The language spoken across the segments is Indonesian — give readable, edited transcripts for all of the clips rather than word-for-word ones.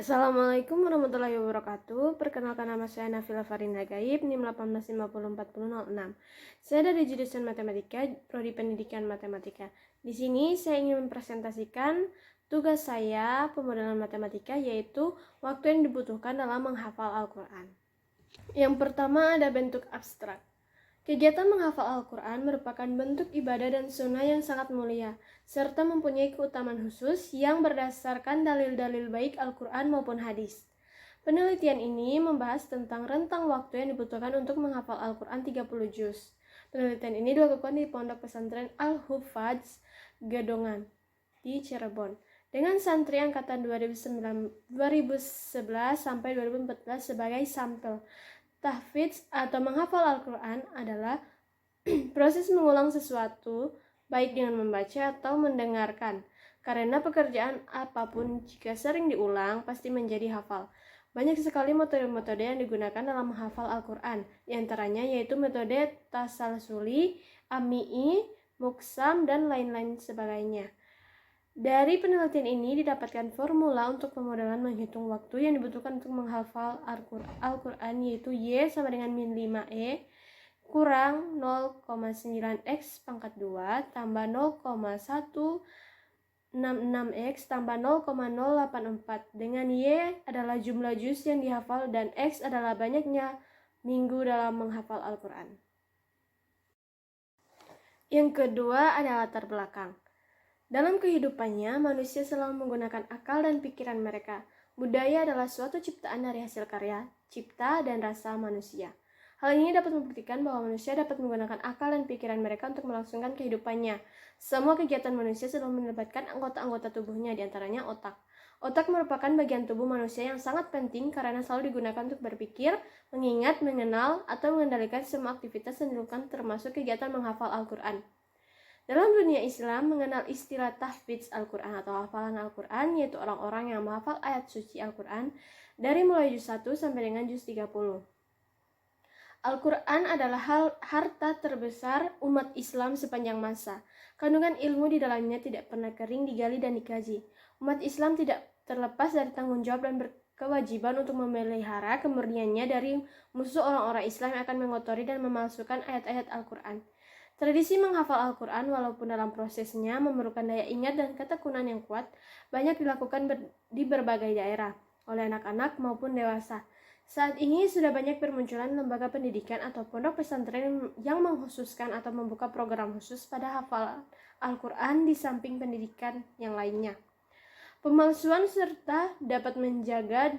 Assalamualaikum warahmatullahi wabarakatuh. Perkenalkan, nama saya Nafila Farina Gaib, NIM 18504006. Saya dari jurusan Matematika, Prodi Pendidikan Matematika. Di sini saya ingin mempresentasikan tugas saya pemodelan matematika, yaitu waktu yang dibutuhkan dalam menghafal Al-Quran. Yang pertama ada bentuk abstrak. Kegiatan menghafal Al-Quran merupakan bentuk ibadah dan sunnah yang sangat mulia, serta mempunyai keutamaan khusus yang berdasarkan dalil-dalil baik Al-Quran maupun hadis. Penelitian ini membahas tentang rentang waktu yang dibutuhkan untuk menghafal Al-Quran 30 juz. Penelitian ini dilakukan di Pondok Pesantren Al-Hufadz Gedongan di Cirebon dengan santri angkatan 2011 sampai 2014 sebagai sampel. Tahfidz atau menghafal Al-Quran adalah proses mengulang sesuatu, baik dengan membaca atau mendengarkan. Karena pekerjaan apapun jika sering diulang, pasti menjadi hafal. Banyak sekali metode-metode yang digunakan dalam menghafal Al-Quran. Di antaranya yaitu metode tasalsuli, amii, muksam, dan lain-lain sebagainya. Dari penelitian ini didapatkan formula untuk pemodelan menghitung waktu yang dibutuhkan untuk menghafal Al-Quran, yaitu Y sama dengan min 5E kurang 0,9X pangkat 2 tambah 0,166X tambah 0,084, dengan Y adalah jumlah juz yang dihafal dan X adalah banyaknya minggu dalam menghafal Al-Quran. Yang kedua adalah latar belakang. Dalam kehidupannya, manusia selalu menggunakan akal dan pikiran mereka. Budaya adalah suatu ciptaan dari hasil karya, cipta, dan rasa manusia. Hal ini dapat membuktikan bahwa manusia dapat menggunakan akal dan pikiran mereka untuk melangsungkan kehidupannya. Semua kegiatan manusia selalu melibatkan anggota-anggota tubuhnya, diantaranya otak. Otak merupakan bagian tubuh manusia yang sangat penting karena selalu digunakan untuk berpikir, mengingat, mengenal, atau mengendalikan semua aktivitas yang dilakukan termasuk kegiatan menghafal Al-Quran. Dalam dunia Islam mengenal istilah tahfidz Al-Quran atau hafalan Al-Quran, yaitu orang-orang yang menghafal ayat suci Al-Quran dari mulai juz 1 sampai dengan juz 30. Al-Quran adalah harta terbesar umat Islam sepanjang masa. Kandungan ilmu di dalamnya tidak pernah kering, digali dan dikaji. Umat Islam tidak terlepas dari tanggung jawab dan berkewajiban untuk memelihara kemurniannya dari musuh orang-orang Islam yang akan mengotori dan memalsukan ayat-ayat Al-Quran. Tradisi menghafal Al-Quran walaupun dalam prosesnya memerlukan daya ingat dan ketekunan yang kuat, banyak dilakukan di berbagai daerah, oleh anak-anak maupun dewasa. Saat ini sudah banyak bermunculan lembaga pendidikan atau pondok pesantren yang mengkhususkan atau membuka program khusus pada hafalan Al-Quran di samping pendidikan yang lainnya. Pemalsuan serta dapat menjaga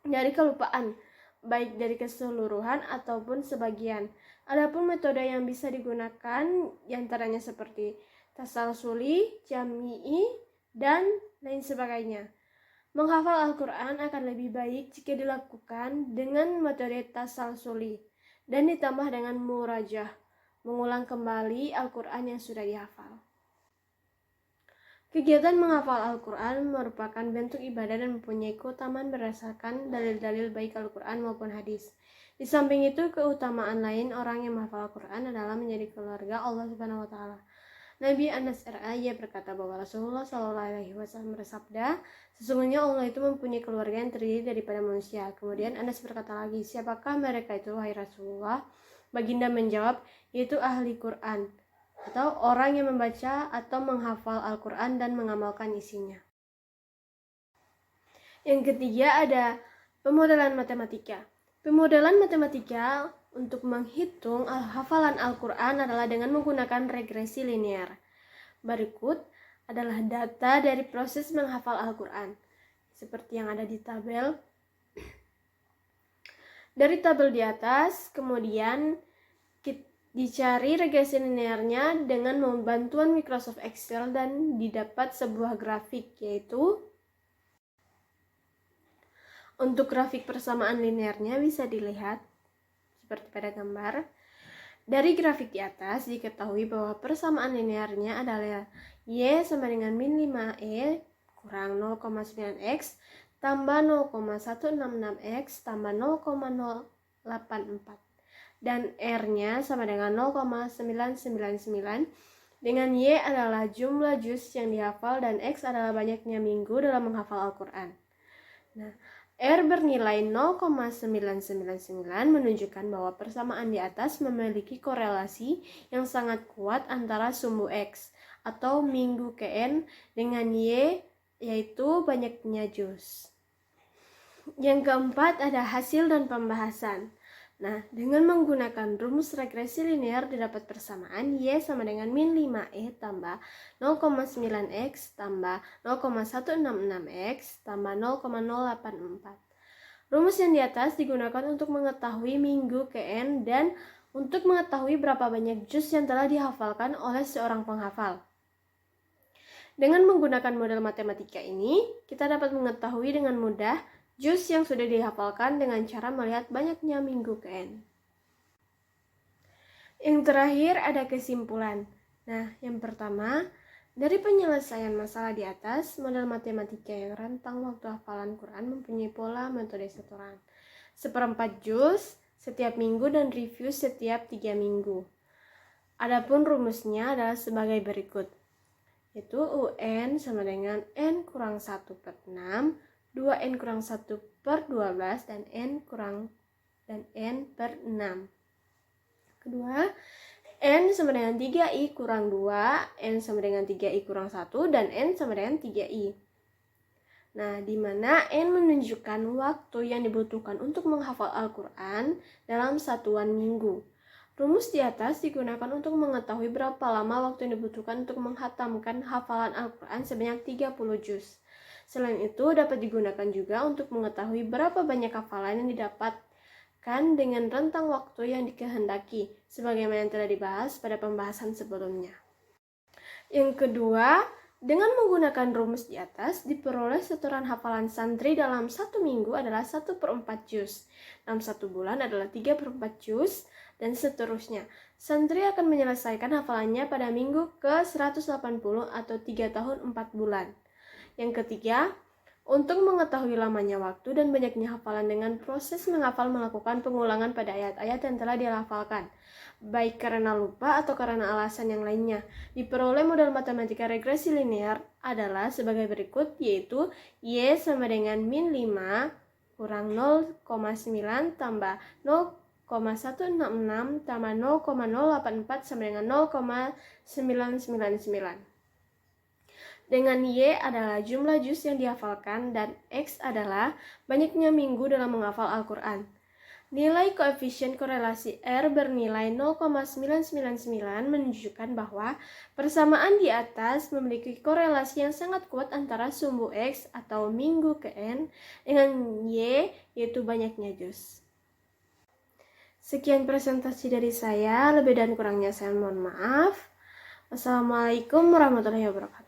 dari kelupaan, baik dari keseluruhan ataupun sebagian. Adapun metode yang bisa digunakan diantaranya seperti tasalsuli, jami'i, dan lain sebagainya. Menghafal Al-Quran akan lebih baik jika dilakukan dengan metode tasalsuli dan ditambah dengan murajah, mengulang kembali Al-Quran yang sudah dihafal. Kegiatan menghafal Al-Quran merupakan bentuk ibadah dan mempunyai keutamaan berdasarkan dalil-dalil baik Al-Quran maupun hadis. Di samping itu, keutamaan lain orang yang menghafal Al-Quran adalah menjadi keluarga Allah Subhanahu wa Ta'ala. Nabi Anas R.A. berkata bahwa Rasulullah SAW bersabda, sesungguhnya Allah itu mempunyai keluarga yang terdiri daripada manusia. Kemudian Anas berkata lagi, siapakah mereka itu, wahai Rasulullah? Baginda menjawab, yaitu ahli Quran, atau orang yang membaca atau menghafal Al-Quran dan mengamalkan isinya. Yang ketiga ada pemodelan matematika. Pemodelan matematika untuk menghitung hafalan Al-Quran adalah dengan menggunakan regresi linear. Berikut adalah data dari proses menghafal Al-Quran, seperti yang ada di tabel. Dari tabel di atas, kemudian dicari regresi linearnya dengan bantuan Microsoft Excel dan didapat sebuah grafik, yaitu untuk grafik persamaan linearnya bisa dilihat seperti pada gambar. Dari grafik di atas diketahui bahwa persamaan linearnya adalah Y sama dengan min 5E kurang 0,9X tambah 0,166X tambah 0,084. Dan R-nya sama dengan 0,999 dengan Y adalah jumlah juz yang dihafal dan X adalah banyaknya minggu dalam menghafal Al-Quran. Nah, R bernilai 0,999 menunjukkan bahwa persamaan di atas memiliki korelasi yang sangat kuat antara sumbu X atau minggu KN dengan Y, yaitu banyaknya juz. Yang keempat ada hasil dan pembahasan. Nah, dengan menggunakan rumus regresi linear didapat persamaan Y sama dengan min 5E tambah 0,9X tambah 0,166X tambah 0,084. Rumus yang di atas digunakan untuk mengetahui minggu KN dan untuk mengetahui berapa banyak juz yang telah dihafalkan oleh seorang penghafal. Dengan menggunakan model matematika ini, kita dapat mengetahui dengan mudah juz yang sudah dihafalkan dengan cara melihat banyaknya minggu KN. Yang terakhir ada kesimpulan. Nah, yang pertama, dari penyelesaian masalah di atas, model matematika yang rentang waktu hafalan Quran mempunyai pola metode setoran. 1/4 juz setiap minggu dan review setiap 3 minggu. Adapun rumusnya adalah sebagai berikut, yaitu UN sama dengan N kurang 1/6, 2N kurang 1/12, dan N per 6. Kedua, N sama dengan 3I kurang 2, N sama dengan 3I kurang 1, dan N sama dengan 3I. Nah, di mana N menunjukkan waktu yang dibutuhkan untuk menghafal Al-Quran dalam satuan minggu. Rumus di atas digunakan untuk mengetahui berapa lama waktu yang dibutuhkan untuk menghatamkan hafalan Al-Quran sebanyak 30 juz. Selain itu, dapat digunakan juga untuk mengetahui berapa banyak hafalan yang didapatkan dengan rentang waktu yang dikehendaki, sebagaimana yang telah dibahas pada pembahasan sebelumnya. Yang kedua, dengan menggunakan rumus di atas, diperoleh setoran hafalan santri dalam 1 minggu adalah 1/4 juz. Dalam 1 bulan adalah 3/4 juz, dan seterusnya. Santri akan menyelesaikan hafalannya pada minggu ke-180 atau 3 tahun 4 bulan. Yang ketiga, untuk mengetahui lamanya waktu dan banyaknya hafalan dengan proses menghafal melakukan pengulangan pada ayat-ayat yang telah dihafalkan, baik karena lupa atau karena alasan yang lainnya. Diperoleh model matematika regresi linear adalah sebagai berikut, yaitu Y sama dengan min 5 kurang 0,9 tambah 0,166 tambah 0,084 sama dengan 0,999. Dengan Y adalah jumlah juz yang dihafalkan dan X adalah banyaknya minggu dalam menghafal Al-Quran. Nilai koefisien korelasi R bernilai 0,999 menunjukkan bahwa persamaan di atas memiliki korelasi yang sangat kuat antara sumbu X atau minggu KN dengan Y, yaitu banyaknya juz. Sekian presentasi dari saya, lebih dan kurangnya saya mohon maaf. Wassalamualaikum warahmatullahi wabarakatuh.